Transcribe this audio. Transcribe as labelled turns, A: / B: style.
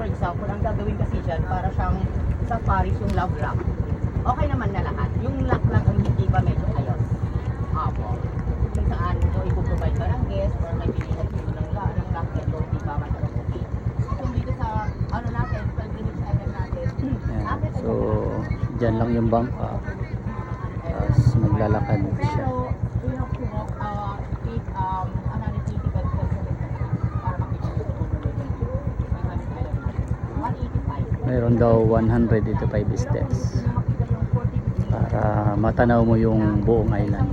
A: for example, ang gagawin kasi dyan, para siyang sa Paris yung love lock. Okay naman na lahat. Yung lock lang ang hindi pa medyo ayos. Apo. Kung saan mo ipoprovide ka ng guest or may pilihan mo ng lock na doon, di ba masarap okay. So dito sa, ano natin, sa Greenwich Island natin,
B: Ayan. So, dyan lang yung bangka. Tapos maglalakad siya.
A: pero we have to walk, take another 80 pesos para makita ko ito. 185.
B: Mayroon daw 185 steps para matanaw mo yung buong island.